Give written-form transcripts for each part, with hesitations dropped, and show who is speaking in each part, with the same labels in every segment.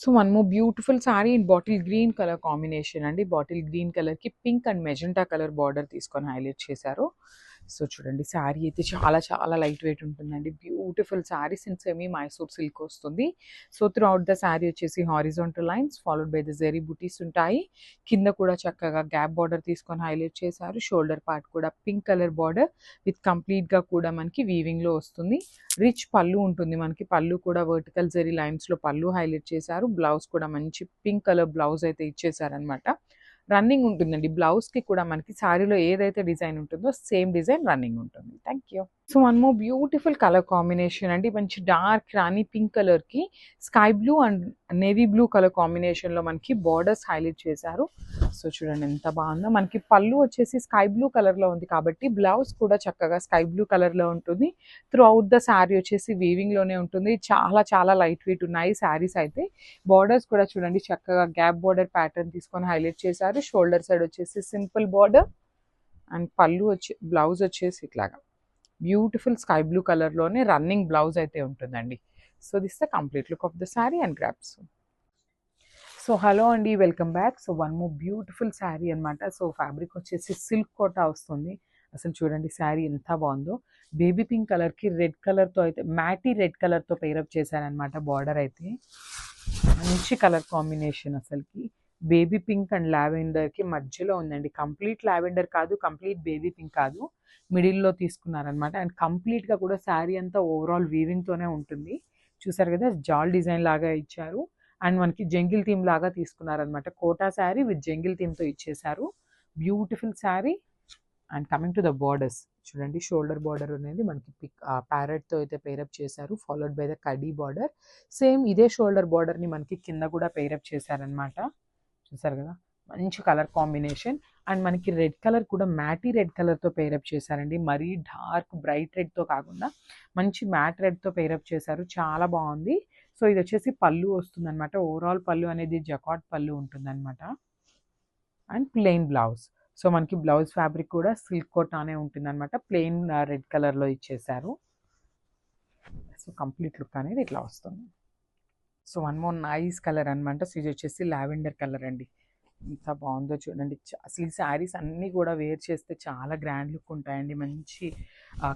Speaker 1: So one more beautiful saree in bottle green color combination అండి. Bottle green కలర్‌కి pink and magenta colour border తీసుకొని highlight చేశారు. So చూడండి శారీ అయితే చాలా చాలా లైట్ వెయిట్ ఉంటుందండి. Beautiful saris in semi Mysore silk వస్తుంది. సో త్రూఅవుట్ ద శారీ వచ్చేసి horizontal lines followed by the zari butis ఉంటాయి. కింద కూడా చక్కగా గ్యాప్ బార్డర్ తీసుకొని హైలైట్ చేశారు. షోల్డర్ పార్ట్ కూడా పింక్ కలర్ బార్డర్ విత్ కంప్లీట్‌గా కూడా మనకి వీవింగ్‌లో వస్తుంది. రిచ్ పళ్ళు ఉంటుంది మనకి. పళ్ళు కూడా వర్టికల్ జెరీ లైన్స్‌లో పళ్ళు హైలైట్ చేశారు. బ్లౌజ్ కూడా మంచి పింక్ కలర్ బ్లౌజ్ అయితే ఇచ్చేసారనమాట. రన్నింగ్ ఉంటుందండి. బ్లౌజ్‌కి కూడా మనకి శారీలో ఏదైతే డిజైన్ ఉంటుందో సేమ్ డిజైన్ రన్నింగ్ ఉంటుంది. Thank you. So one more beautiful colour combination అండి. మంచి డార్క్ రాణి పింక్ కలర్‌కి sky blue and navy blue colour కాంబినేషన్‌లో మనకి బార్డర్స్ హైలైట్ చేశారు. సో చూడండి ఎంత బాగుందో. మనకి పళ్ళు వచ్చేసి స్కై బ్లూ కలర్‌లో ఉంది కాబట్టి బ్లౌజ్ కూడా చక్కగా స్కై బ్లూ కలర్‌లో ఉంటుంది. త్రూఅవుట్ ద శారీ వచ్చేసి వీవింగ్‌లోనే ఉంటుంది. చాలా చాలా లైట్ వెయిట్ ఉన్నాయి శారీస్ అయితే. బార్డర్స్ కూడా చూడండి చక్కగా గ్యాప్ బార్డర్ ప్యాటర్న్ తీసుకొని హైలైట్ చేశారు. షోల్డర్ సైడ్ వచ్చేసి సింపుల్ బార్డర్ అండ్ పళ్ళు వచ్చి బ్లౌజ్ వచ్చేసి ఇట్లాగా బ్యూటిఫుల్ స్కై బ్లూ కలర్‌లోనే రన్నింగ్ బ్లౌజ్ అయితే ఉంటుందండి. So this the complete look of the sari and grabs. So hello అండి, welcome back. So one more beautiful sari అనమాట. సో ఫ్యాబ్రిక్ వచ్చేసి సిల్క్ కోటా వస్తుంది. అసలు చూడండి శారీ ఎంత బాగుందో. బేబీ పింక్ కలర్‌కి రెడ్ కలర్‌తో అయితే మ్యాటీ రెడ్ కలర్‌తో పెయిరప్ చేశారనమాట బార్డర్ అయితే. మంచి కలర్ కాంబినేషన్ అసలుకి. బేబీ పింక్ అండ్ లావెండర్‌కి మధ్యలో ఉందండి. కంప్లీట్ లావెండర్ కాదు, కంప్లీట్ బేబీ పింక్ కాదు. మిడిల్‌లో తీసుకున్నారనమాట. అండ్ కంప్లీట్‌గా కూడా శారీ అంతా ఓవరాల్ వీవింగ్‌తోనే ఉంటుంది. చూసారు కదా, జాల్ డిజైన్ లాగా ఇచ్చారు. అండ్ మనకి జంగిల్ థీమ్ లాగా తీసుకున్నారనమాట. కోటా శారీ విత్ జంగిల్ థీమ్‌తో ఇచ్చేశారు. Beautiful sari. And coming to the borders చూడండి, షోల్డర్ బార్డర్ అనేది మనకి ప్యారెట్తో అయితే పేరప్ చేశారు. Followed by the khadi border. Same ఇదే షోల్డర్ బార్డర్ని మనకి కింద కూడా పేరప్ చేశారనమాట. చూసారు కదా, మంచి కలర్ కాంబినేషన్. అండ్ మనకి రెడ్ కలర్ కూడా మ్యాటీ రెడ్ కలర్తో పేరప్ చేశారండి. మరీ డార్క్ బ్రైట్ రెడ్తో కాకుండా మంచి మ్యాట్ రెడ్తో పేరప్ చేశారు. చాలా బాగుంది. సో ఇది వచ్చేసి పళ్ళు వస్తుందన్నమాట. ఓవరాల్ పళ్ళు అనేది జకాట్ పళ్ళు ఉంటుందన్నమాట. And plain blouse. సో మనకి బ్లౌజ్ ఫ్యాబ్రిక్ కూడా సిల్క్ కోటానే ఉంటుందన్నమాట. ప్లెయిన్ రెడ్ కలర్లో ఇచ్చేసారు. సో కంప్లీట్ లుక్ అనేది ఇట్లా వస్తుంది. So one more nice colour అనమాట. సో ఇది వచ్చేసి లావెండర్ కలర్ అండి. ఎంత బాగుందో చూడండి. అసలు ఈ శారీస్ అన్నీ కూడా వేర్ చేస్తే చాలా గ్రాండ్ లుక్ ఉంటాయండి. మంచి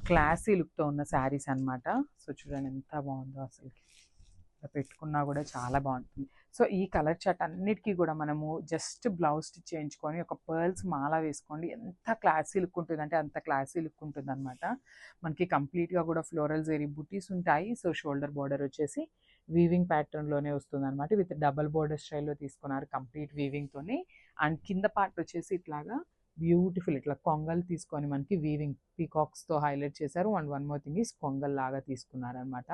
Speaker 1: క్లాసీ లుక్తో ఉన్న శారీస్ అనమాట. సో చూడండి ఎంత బాగుందో అసలు. పెట్టుకున్నా కూడా చాలా బాగుంటుంది. సో ఈ కలర్ చార్ట్ అన్నిటికీ కూడా మనము జస్ట్ బ్లౌజ్ స్టిచ్ చేయించుకొని ఒక పర్ల్స్ మాల వేసుకోండి. ఎంత క్లాసీ లుక్ ఉంటుందంటే అంత క్లాసీ లుక్ ఉంటుంది అనమాట. మనకి కంప్లీట్గా కూడా ఫ్లోరల్ జెరీ బుటీస్ ఉంటాయి. సో షోల్డర్ బార్డర్ వచ్చేసి వీవింగ్ ప్యాటర్న్లోనే వస్తుంది అనమాట. విత్ డబల్ బార్డర్ స్టైల్లో తీసుకున్నారు కంప్లీట్ వీవింగ్తోని. అండ్ కింద పార్ట్ వచ్చేసి ఇట్లాగా బ్యూటిఫుల్ ఇట్లా కొంగల్ తీసుకొని మనకి వీవింగ్ పీకాక్స్తో హైలైట్ చేశారు. And one more thing is కొంగల్ లాగా తీసుకున్నారనమాట.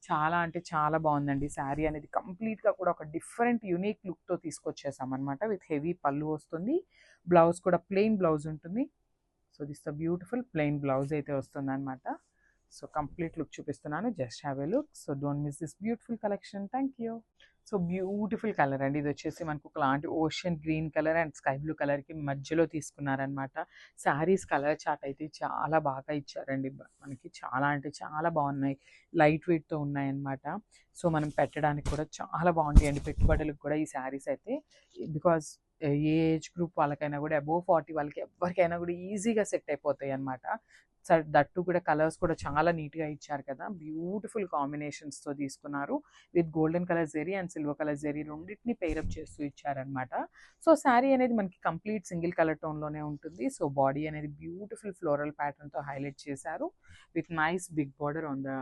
Speaker 1: చాలా అంటే చాలా బాగుందండి. శారీ అనేది కంప్లీట్గా కూడా ఒక డిఫరెంట్ యూనిక్ లుక్తో తీసుకొచ్చేసామన్నమాట. విత్ హెవీ పళ్ళు వస్తుంది. బ్లౌజ్ కూడా ప్లెయిన్ బ్లౌజ్ ఉంటుంది. So this the beautiful plain blouse అయితే వస్తుంది అనమాట. సో కంప్లీట్ లుక్ చూపిస్తున్నాను. Just have a look. So don't miss this beautiful collection. Thank you. So beautiful colour అండి. ఇది వచ్చేసి మనకు ఒకలాంటి ocean green colour and sky blue కలర్కి మధ్యలో తీసుకున్నారనమాట. శారీస్ కలర్ చార్ట్ అయితే చాలా బాగా ఇచ్చారండి. మనకి చాలా అంటే చాలా బాగున్నాయి. లైట్ వెయిట్తో ఉన్నాయన్నమాట. సో మనం పెట్టడానికి కూడా చాలా బాగుంటాయండి. పెట్టుబడులకు కూడా ఈ శారీస్ అయితే. బికాజ్ ఏ ఏజ్ గ్రూప్ వాళ్ళకైనా కూడా అబోవ్ 40 వాళ్ళకి ఎవరికైనా కూడా ఈజీగా సెట్ అయిపోతాయి అనమాట. దట్టు కూడా కలర్స్ కూడా చాలా నీట్గా ఇచ్చారు కదా. బ్యూటిఫుల్ కాంబినేషన్స్తో తీసుకున్నారు. With golden colour zari and silver colour zari రెండింటిని పేరప్ చేస్తూ ఇచ్చారనమాట. సో శారీ అనేది మనకి కంప్లీట్ సింగిల్ కలర్ టోన్లోనే ఉంటుంది. సో బాడీ అనేది బ్యూటిఫుల్ ఫ్లోరల్ ప్యాటర్న్తో హైలైట్ చేశారు. With nice big border on the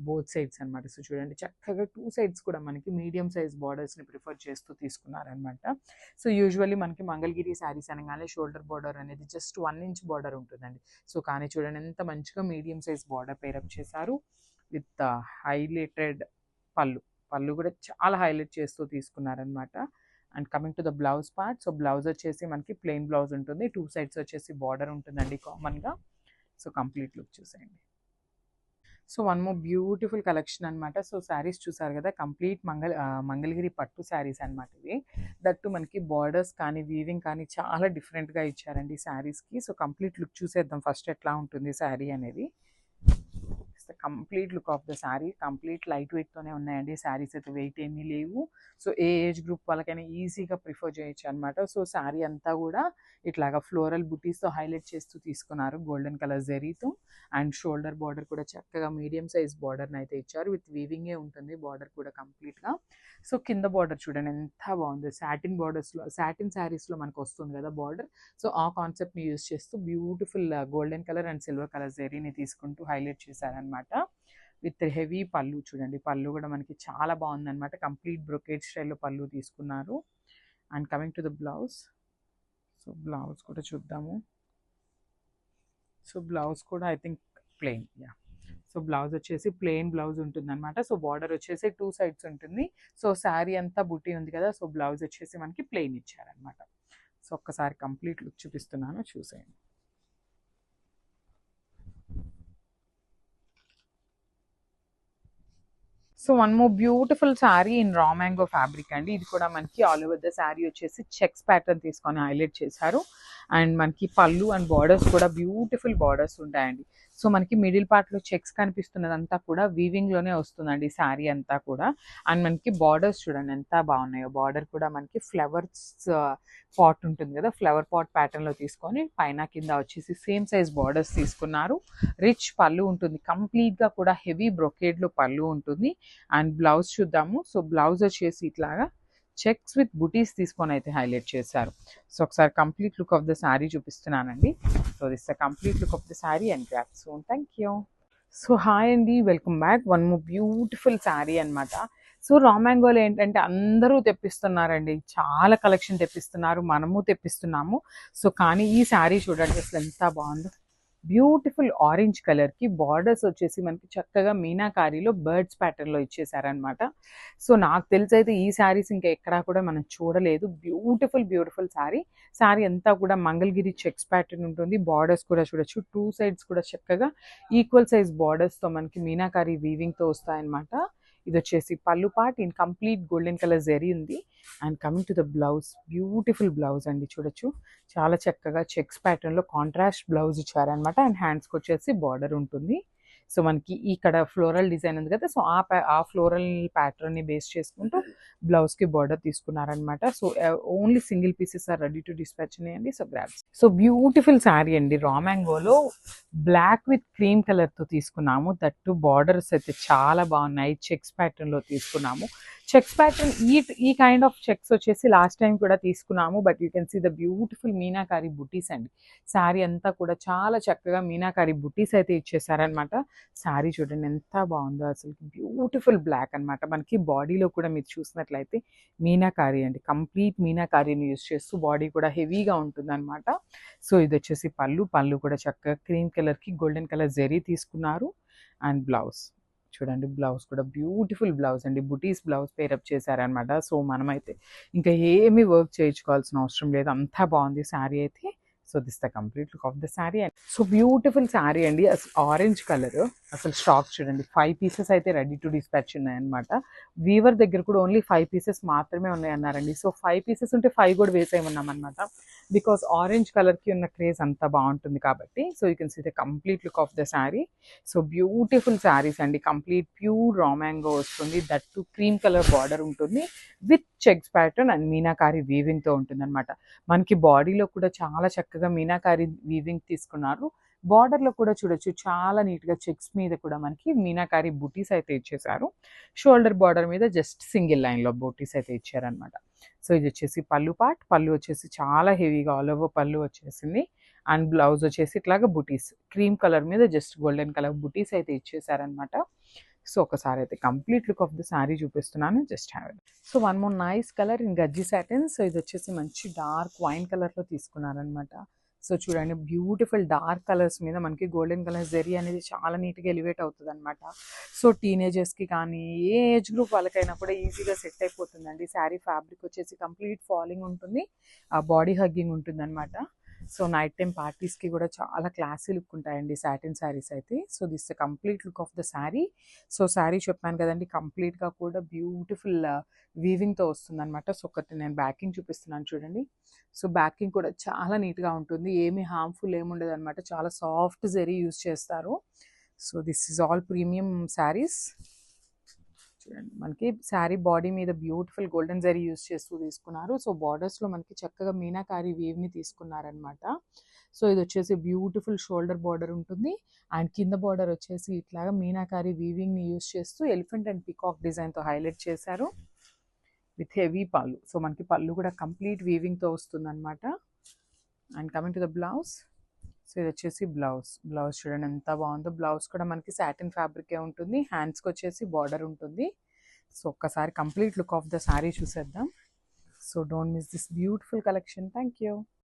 Speaker 1: both sides అనమాట. సో చూడండి చక్కగా టూ సైడ్స్ కూడా మనకి మీడియం సైజ్ బార్డర్స్ని ప్రిఫర్ చేస్తూ తీసుకున్నారనమాట. సో యూజువల్లీ మనకి మంగళగిరి శారీస్ అనగానే షోల్డర్ బార్డర్ అనేది జస్ట్ 1 ఇంచ్ బార్డర్ ఉంటుందండి. సో కానీ చూడండి ఎంత మంచిగా మీడియం సైజ్ బార్డర్ పేరప్ చేశారు. With highlighted pallu. పళ్ళు కూడా చాలా హైలైట్ చేస్తూ తీసుకున్నారనమాట. And coming to the blouse part. So blouse వచ్చేసి మనకి ప్లెయిన్ బ్లౌజ్ ఉంటుంది. టూ సైడ్స్ వచ్చేసి బార్డర్ ఉంటుందండి కామన్గా. సో కంప్లీట్ లుక్ చూసేయండి. So one more beautiful collection అనమాట. సో శారీస్ చూసారు కదా, కంప్లీట్ మంగళగిరి పట్టు శారీస్ అనమాట ఇవి. దట్టు మనకి బార్డర్స్ కానీ వీవింగ్ కానీ చాలా డిఫరెంట్గా ఇచ్చారండి శారీస్కి. సో కంప్లీట్ లుక్ చూసేద్దాం ఫస్ట్ ఎట్లా ఉంటుంది శారీ అనేది. Complete look of the sari. Complete light వెయిట్తోనే ఉన్నాయండి శారీస్, అయితే వెయిట్ ఏమీ లేవు. సో ఏ ఏజ్ గ్రూప్ వాళ్ళకైనా ఈజీగా ప్రిఫర్ చేయొచ్చు అనమాట. సో శారీ అంతా కూడా ఇట్లాగా ఫ్లోరల్ బుటీస్తో హైలైట్ చేస్తూ తీసుకున్నారు గోల్డెన్ కలర్ జరీతో. అండ్ షోల్డర్ బార్డర్ కూడా చక్కగా మీడియం సైజ్ బార్డర్ని అయితే ఇచ్చారు. విత్ వీవింగే ఉంటుంది బార్డర్ కూడా కంప్లీట్గా. సో కింద బార్డర్ చూడండి ఎంత బాగుంది, సాటిన్ బార్డర్స్లో, సాటిన్ శారీస్లో మనకు వస్తుంది కదా బార్డర్. సో ఆ కాన్సెప్ట్ని యూజ్ చేస్తూ beautiful golden colour and silver colour జరీని తీసుకుంటూ హైలైట్ చేశారనమాట. విత్ హెవీ పళ్ళు చూడండి, పళ్ళు కూడా మనకి చాలా బాగుందన్నమాట. కంప్లీట్ బ్రొకేట్ స్టైల్లో పళ్ళు తీసుకున్నారు. And coming to the blouse, so blouse కూడా చూద్దాము. సో బ్లౌజ్ కూడా I think plain, yeah. So blouse వచ్చేసి ప్లెయిన్ బ్లౌజ్ ఉంటుంది అనమాట. సో బార్డర్ వచ్చేసి 2 sides ఉంటుంది. సో శారీ అంతా బుట్టి ఉంది కదా, సో బ్లౌజ్ వచ్చేసి మనకి ప్లెయిన్ ఇచ్చారనమాట. సో ఒక్కసారి కంప్లీట్ లుక్ చూపిస్తున్నాను, చూసేయండి. So one more beautiful sari in raw mango fabric అండి. ఇది కూడా మనకి ఆల్ ఓవర్ ద శారీ వచ్చేసి చెక్స్ ప్యాటర్న్ తీసుకొని హైలైట్ చేశారు. అండ్ మనకి పళ్ళు అండ్ బార్డర్స్ కూడా బ్యూటిఫుల్ బార్డర్స్ ఉంటాయండి. సో మనకి మిడిల్ పార్ట్లో చెక్స్ కనిపిస్తున్నదంతా కూడా వీవింగ్లోనే వస్తుందండి శారీ అంతా కూడా. అండ్ మనకి బార్డర్స్ చూడండి ఎంత బాగున్నాయో. బార్డర్ కూడా మనకి ఫ్లవర్స్ పాట్ ఉంటుంది కదా, ఫ్లవర్ పాట్ ప్యాటర్న్లో తీసుకొని పైన కింద వచ్చేసి సేమ్ సైజ్ బార్డర్స్ తీసుకున్నారు. రిచ్ పళ్ళు ఉంటుంది, కంప్లీట్గా కూడా హెవీ బ్రొకేడ్లో పళ్ళు ఉంటుంది. అండ్ బ్లౌజ్ చూద్దాము. సో బ్లౌజ్ వచ్చేసి ఇట్లాగా చెక్స్ విత్ బుటీస్ తీసుకొని అయితే హైలైట్ చేశారు. సో ఒకసారి complete look of the sari చూపిస్తున్నానండి. So this the complete look of the sari and grab soon. Thank you. So hi అండి, welcome back. One more beautiful sari అనమాట. సో రా మ్యాంగోలో ఏంటంటే అందరూ తెప్పిస్తున్నారండి, చాలా కలెక్షన్ తెప్పిస్తున్నారు, మనము తెప్పిస్తున్నాము. సో కానీ ఈ శారీ చూడండి అసలు ఎంత బాగుందో. బ్యూటిఫుల్ ఆరెంజ్ కలర్కి బార్డర్స్ వచ్చేసి మనకి చక్కగా మీనాకారీలో బర్డ్స్ ప్యాటర్న్లో ఇచ్చేసారనమాట. సో నాకు తెలిసి అయితే ఈ శారీస్ ఇంకా ఎక్కడా కూడా మనం చూడలేదు. బ్యూటిఫుల్ శారీ అంతా కూడా మంగళగిరి చెక్స్ ప్యాటర్న్ ఉంటుంది. బార్డర్స్ కూడా చూడొచ్చు, 2 sides కూడా చక్కగా ఈక్వల్ సైజ్ బార్డర్స్తో మనకి మీనాకారీ వీవింగ్తో వస్తాయన్నమాట. ఇది వచ్చేసి pallu part in complete golden colour zari ఉంది. And coming to the blouse, beautiful blouse అండి, చూడొచ్చు చాలా చక్కగా చెక్స్ ప్యాటర్న్లో కాంట్రాస్ట్ బ్లౌజ్ ఇచ్చారనమాట. అండ్ హ్యాండ్స్కి వచ్చేసి బార్డర్ ఉంటుంది. సో మనకి ఇక్కడ ఫ్లోరల్ డిజైన్ ఉంది కదా, సో ఆ ఫ్లోరల్ ప్యాటర్న్ని బేస్ చేసుకుంటూ బ్లౌజ్కి బార్డర్ తీసుకున్నారనమాట. So only single pieces are ready to dispatch ఉన్నాయండి. So grabs. So beautiful sari అండి, రా మ్యాంగోలో బ్లాక్ విత్ క్రీమ్ కలర్తో తీసుకున్నాము. దట్టు బార్డర్స్ అయితే చాలా బాగున్నాయి, చెక్స్ ప్యాటర్న్లో తీసుకున్నాము. చెక్స్ ప్యాటర్న్ ఈ కైండ్ ఆఫ్ చెక్స్ వచ్చేసి లాస్ట్ టైం కూడా తీసుకున్నాము. But you can see the beautiful meenakari butis అండి. శారీ అంతా కూడా చాలా చక్కగా మీనాకారీ బుటీస్ అయితే ఇచ్చేసారనమాట. శారీ చూడండి ఎంత బాగుందో, అసలు బ్యూటిఫుల్ బ్లాక్ అనమాట. మనకి బాడీలో కూడా మీరు చూసినట్లయితే మీనాకారీ అండి, కంప్లీట్ మీనాకారీని యూజ్ చేస్తూ బాడీ కూడా హెవీగా ఉంటుంది అనమాట. సో ఇది వచ్చేసి పళ్ళు కూడా చక్కగా క్రీమ్ కలర్కి గోల్డెన్ కలర్ జరీ తీసుకున్నారు. అండ్ బ్లౌజ్ చూడండి, బ్లౌజ్ కూడా బ్యూటిఫుల్ బ్లౌజ్ అండి, బుటీస్ బ్లౌజ్ పేరప్ చేశారనమాట. సో మనమైతే ఇంకా ఏమీ వర్క్ చేయించుకోవాల్సిన అవసరం లేదు, అంతా బాగుంది శారీ అయితే. So this the complete look of the sari. And so beautiful sari అండి, అసలు ఆరెంజ్ కలర్. అసలు స్టాక్ చూడండి, 5 pieces అయితే రెడీ టు డిస్పాచ్ ఉన్నాయన్నమాట. వీవర్ దగ్గర కూడా ఓన్లీ 5 pieces మాత్రమే ఉన్నాయన్నారండి. సో 5 pieces ఉంటే 5 కూడా వేసేయమన్నాం అనమాట. బికాస్ ఆరెంజ్ కలర్కి ఉన్న క్రేజ్ అంతా బాగుంటుంది కాబట్టి. So you can see the complete look of the sari. So beautiful saris అండి, కంప్లీట్ ప్యూర్ రా మ్యాంగో వస్తుంది. That too cream colour border ఉంటుంది with checks pattern and meenakari వీవింగ్తో ఉంటుంది అనమాట. మనకి బాడీలో కూడా చాలా చక్కగా మీనాకారీ వీవింగ్ తీసుకున్నారు. బార్డర్లో కూడా చూడొచ్చు చాలా నీట్గా చెక్స్ మీద కూడా మనకి మీనాకారీ బుటీస్ అయితే ఇచ్చేసారు. షోల్డర్ బార్డర్ మీద జస్ట్ సింగిల్ లైన్లో బుటీస్ అయితే ఇచ్చారనమాట. సో ఇది వచ్చేసి పళ్ళు పార్ట్. పళ్ళు వచ్చేసి చాలా హెవీగా ఆల్ ఓవర్ పళ్ళు వచ్చేసింది. అండ్ బ్లౌజ్ వచ్చేసి ఇట్లాగా బుటీస్ క్రీమ్ కలర్ మీద జస్ట్ గోల్డెన్ కలర్ బుటీస్ అయితే ఇచ్చేసారనమాట. సో ఒకసారి అయితే complete look of the sari చూపిస్తున్నాను, just have it. So one more nice colour in Gajji satin. So ఇది వచ్చేసి మంచి డార్క్ వైన్ కలర్లో తీసుకున్నారనమాట. సో చూడండి, బ్యూటిఫుల్ డార్క్ కలర్స్ మీద మనకి గోల్డెన్ కలర్ జరీ అనేది చాలా నీట్గా ఎలివేట్ అవుతుంది అనమాట. సో టీనేజర్స్కి కానీ ఏ ఏజ్ గ్రూప్ వాళ్ళకైనా కూడా ఈజీగా సెట్ అయిపోతుందండి. శారీ ఫ్యాబ్రిక్ వచ్చేసి కంప్లీట్ ఫాలింగ్ ఉంటుంది, బాడీ హగ్గింగ్ ఉంటుంది అనమాట. సో నైట్ టైం పార్టీస్కి కూడా చాలా క్లాసీ లుక్ ఉంటాయండి సాటిన్ శారీస్ అయితే. So this the complete look of the sari. So sari చెప్పాను కదండి, కంప్లీట్గా కూడా బ్యూటిఫుల్ వీవింగ్తో వస్తుందన్నమాట. సో ఒకటి నేను బ్యాకింగ్ చూపిస్తున్నాను చూడండి. సో బ్యాకింగ్ కూడా చాలా నీట్గా ఉంటుంది, ఏమీ హార్మ్ఫుల్ ఏముండదు అనమాట. చాలా సాఫ్ట్ జరీ యూజ్ చేస్తారు. So this is all premium saris. చూడండి మనకి శారీ బాడీ మీద బ్యూటిఫుల్ గోల్డెన్ జరీ యూస్ చేస్తూ తీసుకున్నారు. సో బార్డర్స్లో మనకి చక్కగా మీనాకారి వేవ్ని తీసుకున్నారనమాట. సో ఇది వచ్చేసి బ్యూటిఫుల్ షోల్డర్ బార్డర్ ఉంటుంది. అండ్ కింద బార్డర్ వచ్చేసి ఇట్లాగా మీనాకారి వీవింగ్ని యూస్ చేస్తూ ఎలిఫెంట్ అండ్ పికాక్ డిజైన్తో హైలైట్ చేశారు విత్ హెవీ పళ్ళు. సో మనకి పళ్ళు కూడా కంప్లీట్ వీవింగ్తో వస్తుందన్నమాట. And coming to the blouse. So ఇది వచ్చేసి బ్లౌజ్ చూడండి ఎంత బాగుందో. బ్లౌజ్ కూడా మనకి సాటిన్ ఫ్యాబ్రికే ఉంటుంది. హ్యాండ్స్కి వచ్చేసి బార్డర్ ఉంటుంది. సో ఒక్కసారి complete look of the sari చూసేద్దాం. So don't miss this beautiful collection. Thank you.